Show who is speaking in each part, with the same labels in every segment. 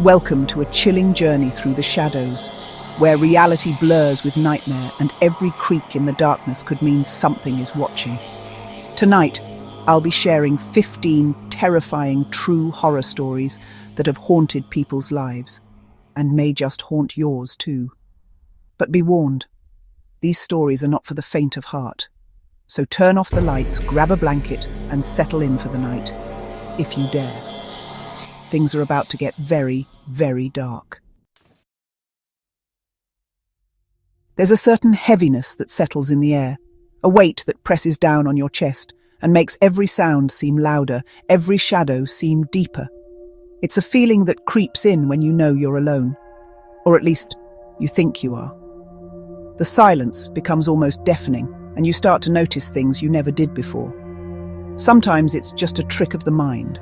Speaker 1: Welcome to a chilling journey through the shadows, where reality blurs with nightmare and every creak in the darkness could mean something is watching. Tonight, I'll be sharing 15 terrifying true horror stories that have haunted people's lives, and may just haunt yours too. But be warned, these stories are not for the faint of heart. So turn off the lights, grab a blanket, and settle in for the night, if you dare. Things are about to get very, very dark. There's a certain heaviness that settles in the air, a weight that presses down on your chest and makes every sound seem louder, every shadow seem deeper. It's a feeling that creeps in when you know you're alone, or at least you think you are. The silence becomes almost deafening, and you start to notice things you never did before. Sometimes it's just a trick of the mind.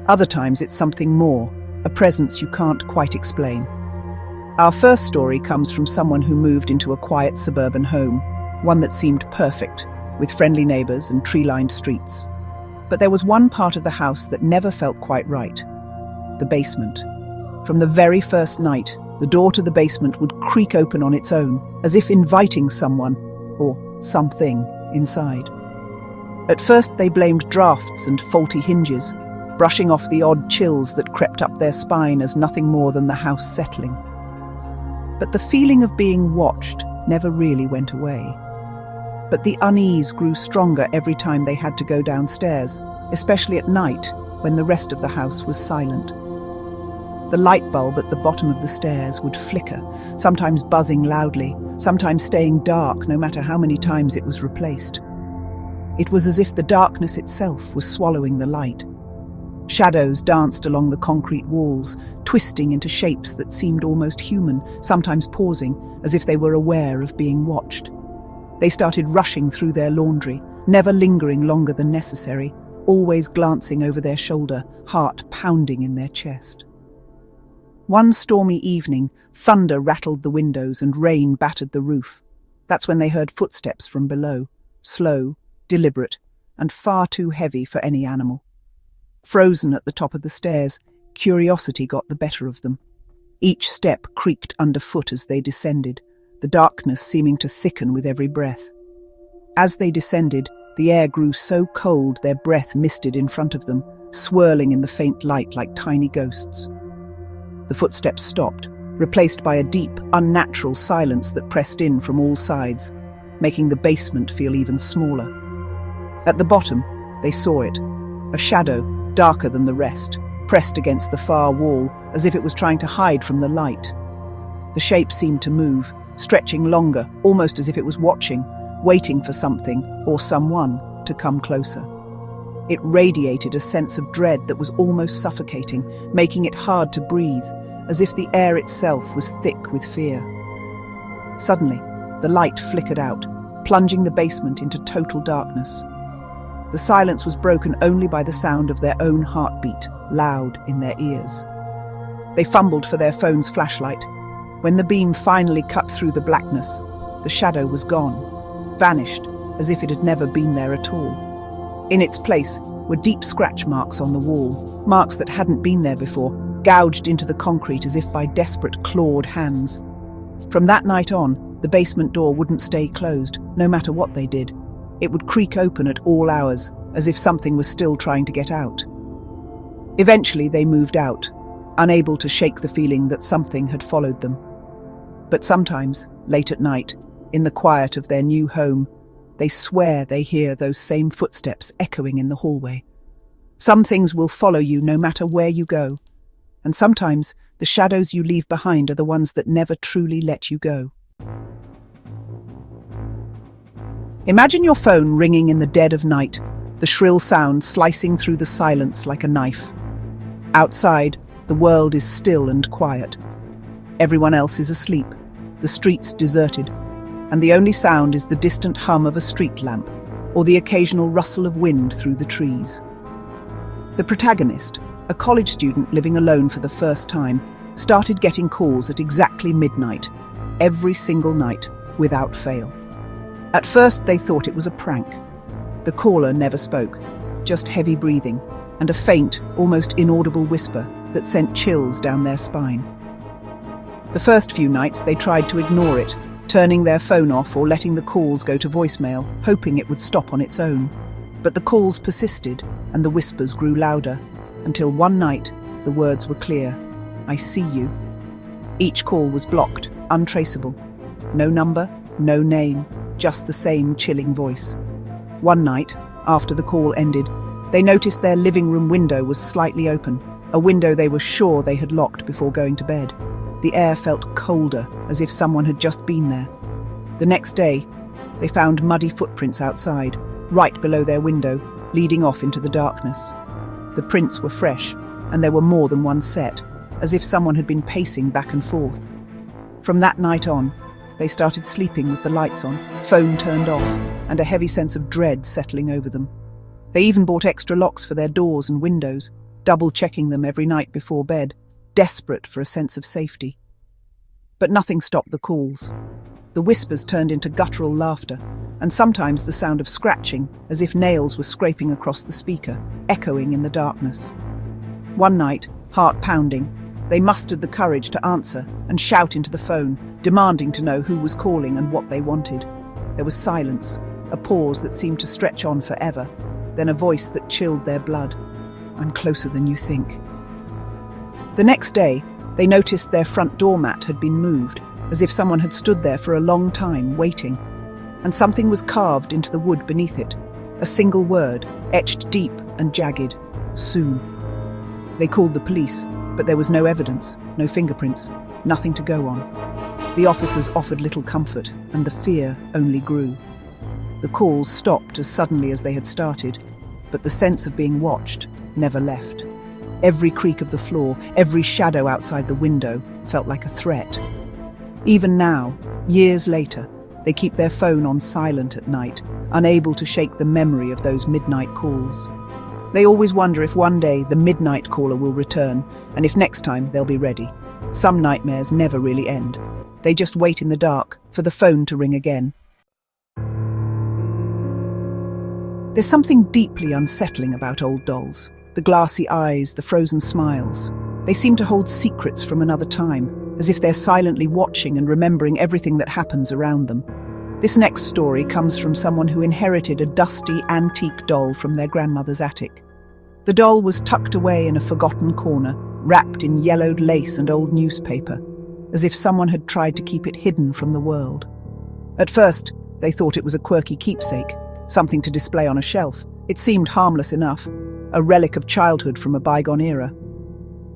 Speaker 1: Other times it's something more, a presence you can't quite explain. Our first story comes from someone who moved into a quiet suburban home, one that seemed perfect, with friendly neighbors and tree-lined streets. But there was one part of the house that never felt quite right: the basement. From the very first night, the door to the basement would creak open on its own, as if inviting someone, or something, inside. At first they blamed drafts and faulty hinges, brushing off the odd chills that crept up their spine as nothing more than the house settling. But the feeling of being watched never really went away. But the unease grew stronger every time they had to go downstairs, especially at night when the rest of the house was silent. The light bulb at the bottom of the stairs would flicker, sometimes buzzing loudly, sometimes staying dark no matter how many times it was replaced. It was as if the darkness itself was swallowing the light. Shadows danced along the concrete walls, twisting into shapes that seemed almost human, sometimes pausing, as if they were aware of being watched. They started rushing through their laundry, never lingering longer than necessary, always glancing over their shoulder, heart pounding in their chest. One stormy evening, thunder rattled the windows and rain battered the roof. That's when they heard footsteps from below, slow, deliberate, and far too heavy for any animal. Frozen at the top of the stairs, curiosity got the better of them. Each step creaked underfoot as they descended, the darkness seeming to thicken with every breath. As they descended, the air grew so cold their breath misted in front of them, swirling in the faint light like tiny ghosts. The footsteps stopped, replaced by a deep, unnatural silence that pressed in from all sides, making the basement feel even smaller. At the bottom, they saw it, a shadow, darker than the rest, pressed against the far wall, as if it was trying to hide from the light. The shape seemed to move, stretching longer, almost as if it was watching, waiting for something or someone to come closer. It radiated a sense of dread that was almost suffocating, making it hard to breathe, as if the air itself was thick with fear. Suddenly, the light flickered out, plunging the basement into total darkness. The silence was broken only by the sound of their own heartbeat, loud in their ears. They fumbled for their phone's flashlight. When the beam finally cut through the blackness, the shadow was gone, vanished, as if it had never been there at all. In its place were deep scratch marks on the wall, marks that hadn't been there before, gouged into the concrete as if by desperate clawed hands. From that night on, the basement door wouldn't stay closed, no matter what they did. It would creak open at all hours, as if something was still trying to get out. Eventually they moved out, unable to shake the feeling that something had followed them. But sometimes, late at night, in the quiet of their new home, they swear they hear those same footsteps echoing in the hallway. Some things will follow you no matter where you go, and sometimes the shadows you leave behind are the ones that never truly let you go. Imagine your phone ringing in the dead of night, the shrill sound slicing through the silence like a knife. Outside, the world is still and quiet. Everyone else is asleep, the streets deserted, and the only sound is the distant hum of a street lamp or the occasional rustle of wind through the trees. The protagonist, a college student living alone for the first time, started getting calls at exactly midnight, every single night, without fail. At first they thought it was a prank. The caller never spoke, just heavy breathing and a faint, almost inaudible whisper that sent chills down their spine. The first few nights they tried to ignore it, turning their phone off or letting the calls go to voicemail, hoping it would stop on its own. But the calls persisted and the whispers grew louder, until one night the words were clear: "I see you." Each call was blocked, untraceable. No number, no name, just the same chilling voice. One night, after the call ended, they noticed their living room window was slightly open, a window they were sure they had locked before going to bed. The air felt colder, as if someone had just been there. The next day, they found muddy footprints outside, right below their window, leading off into the darkness. The prints were fresh, and there were more than one set, as if someone had been pacing back and forth. From that night on, they started sleeping with the lights on, phone turned off, and a heavy sense of dread settling over them. They even bought extra locks for their doors and windows, double-checking them every night before bed, desperate for a sense of safety. But nothing stopped the calls. The whispers turned into guttural laughter, and sometimes the sound of scratching, as if nails were scraping across the speaker, echoing in the darkness. One night, heart pounding, they mustered the courage to answer and shout into the phone, demanding to know who was calling and what they wanted. There was silence, a pause that seemed to stretch on forever, then a voice that chilled their blood. "I'm closer than you think." The next day, they noticed their front doormat had been moved, as if someone had stood there for a long time, waiting. And something was carved into the wood beneath it, a single word, etched deep and jagged: "Soon." They called the police, but there was no evidence, no fingerprints, nothing to go on. The officers offered little comfort, and the fear only grew. The calls stopped as suddenly as they had started, but the sense of being watched never left. Every creak of the floor, every shadow outside the window felt like a threat. Even now, years later, they keep their phone on silent at night, unable to shake the memory of those midnight calls. They always wonder if one day the midnight caller will return, and if next time they'll be ready. Some nightmares never really end. They just wait in the dark for the phone to ring again. There's something deeply unsettling about old dolls. The glassy eyes, the frozen smiles. They seem to hold secrets from another time, as if they're silently watching and remembering everything that happens around them. This next story comes from someone who inherited a dusty, antique doll from their grandmother's attic. The doll was tucked away in a forgotten corner, wrapped in yellowed lace and old newspaper, as if someone had tried to keep it hidden from the world. At first, they thought it was a quirky keepsake, something to display on a shelf. It seemed harmless enough, a relic of childhood from a bygone era.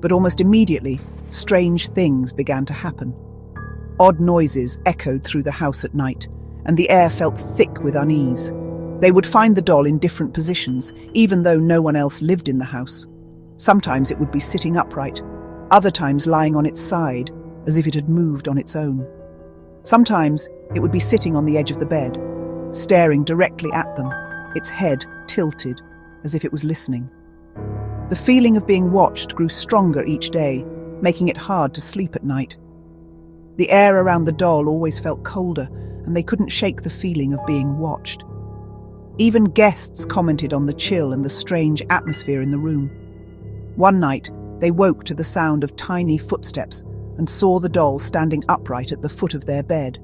Speaker 1: But almost immediately, strange things began to happen. Odd noises echoed through the house at night, and the air felt thick with unease. They would find the doll in different positions, even though no one else lived in the house. Sometimes it would be sitting upright, other times lying on its side, as if it had moved on its own. Sometimes it would be sitting on the edge of the bed, staring directly at them, its head tilted, as if it was listening. The feeling of being watched grew stronger each day, making it hard to sleep at night. The air around the doll always felt colder, and they couldn't shake the feeling of being watched. Even guests commented on the chill and the strange atmosphere in the room. One night, they woke to the sound of tiny footsteps and saw the doll standing upright at the foot of their bed,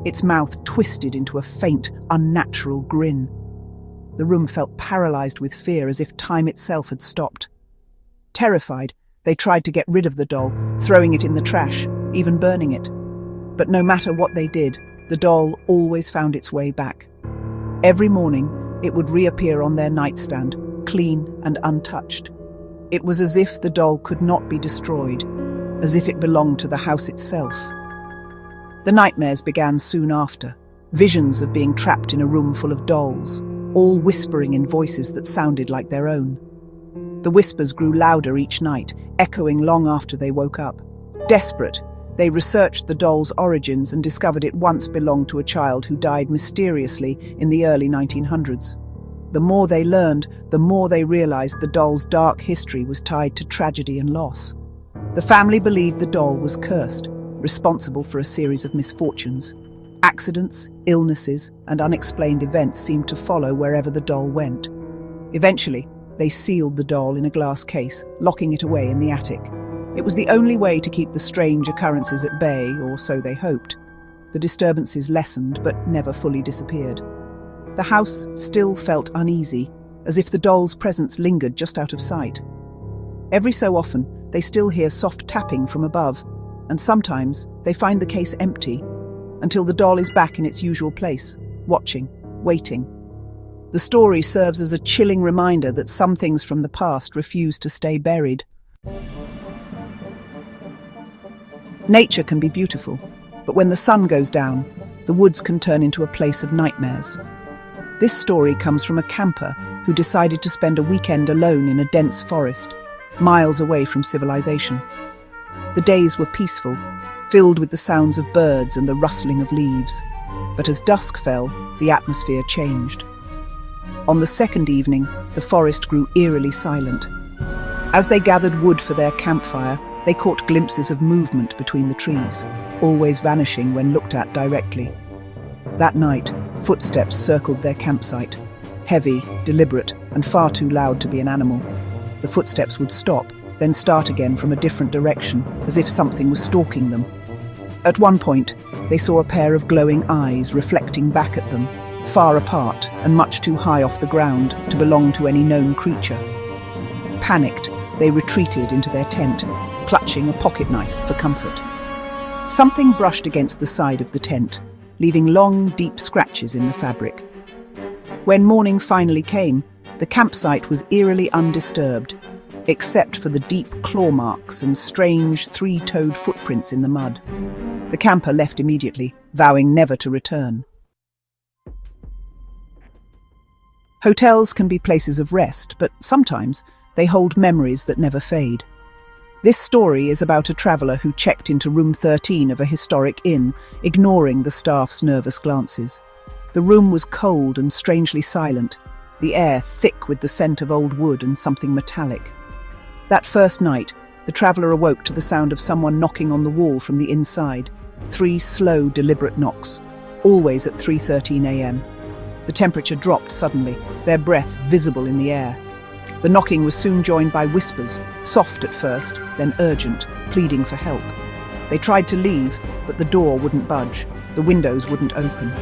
Speaker 1: its mouth twisted into a faint, unnatural grin. The room felt paralyzed with fear, as if time itself had stopped. Terrified, they tried to get rid of the doll, throwing it in the trash, even burning it. But no matter what they did, the doll always found its way back. Every morning, it would reappear on their nightstand, clean and untouched. It was as if the doll could not be destroyed, as if it belonged to the house itself. The nightmares began soon after, visions of being trapped in a room full of dolls, all whispering in voices that sounded like their own. The whispers grew louder each night, echoing long after they woke up. Desperate, they researched the doll's origins and discovered it once belonged to a child who died mysteriously in the early 1900s. The more they learned, the more they realized the doll's dark history was tied to tragedy and loss. The family believed the doll was cursed, responsible for a series of misfortunes. Accidents, illnesses, and unexplained events seemed to follow wherever the doll went. Eventually, they sealed the doll in a glass case, locking it away in the attic. It was the only way to keep the strange occurrences at bay, or so they hoped. The disturbances lessened, but never fully disappeared. The house still felt uneasy, as if the doll's presence lingered just out of sight. Every so often, they still hear soft tapping from above, and sometimes they find the case empty, until the doll is back in its usual place, watching, waiting. The story serves as a chilling reminder that some things from the past refuse to stay buried. Nature can be beautiful, but when the sun goes down, the woods can turn into a place of nightmares. This story comes from a camper who decided to spend a weekend alone in a dense forest, miles away from civilization. The days were peaceful, filled with the sounds of birds and the rustling of leaves. But as dusk fell, the atmosphere changed. On the second evening, the forest grew eerily silent. As they gathered wood for their campfire, they caught glimpses of movement between the trees, always vanishing when looked at directly. That night, footsteps circled their campsite, heavy, deliberate, and far too loud to be an animal. The footsteps would stop, then start again from a different direction, as if something was stalking them. At one point, they saw a pair of glowing eyes reflecting back at them, far apart and much too high off the ground to belong to any known creature. Panicked, they retreated into their tent, clutching a pocket knife for comfort. Something brushed against the side of the tent, leaving long, deep scratches in the fabric. When morning finally came, the campsite was eerily undisturbed, except for the deep claw marks and strange three-toed footprints in the mud. The camper left immediately, vowing never to return. Hotels can be places of rest, but sometimes they hold memories that never fade. This story is about a traveller who checked into room 13 of a historic inn, ignoring the staff's nervous glances. The room was cold and strangely silent, the air thick with the scent of old wood and something metallic. That first night, the traveller awoke to the sound of someone knocking on the wall from the inside. 3 slow, deliberate knocks, always at 3:13 a.m. The temperature dropped suddenly, their breath visible in the air. The knocking was soon joined by whispers, soft at first, then urgent, pleading for help. They tried to leave, but the door wouldn't budge, the windows wouldn't open.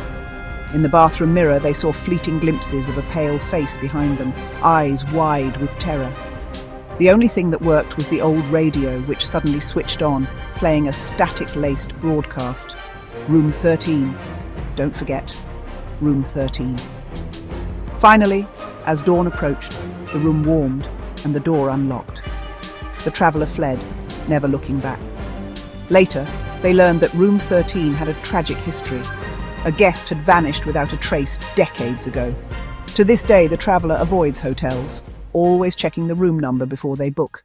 Speaker 1: In the bathroom mirror, they saw fleeting glimpses of a pale face behind them, eyes wide with terror. The only thing that worked was the old radio, which suddenly switched on, playing a static-laced broadcast. Room 13. Don't forget, room 13. Finally, as dawn approached, the room warmed and the door unlocked. The traveller fled, never looking back. Later, they learned that room 13 had a tragic history. A guest had vanished without a trace decades ago. To this day, the traveller avoids hotels, always checking the room number before they book.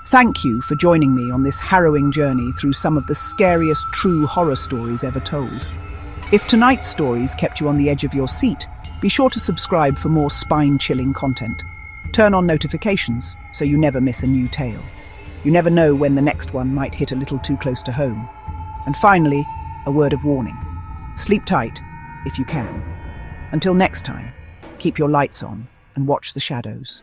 Speaker 1: Thank you for joining me on this harrowing journey through some of the scariest true horror stories ever told. If tonight's stories kept you on the edge of your seat, be sure to subscribe for more spine-chilling content. Turn on notifications so you never miss a new tale. You never know when the next one might hit a little too close to home. And finally, a word of warning. Sleep tight, if you can. Until next time, keep your lights on and watch the shadows.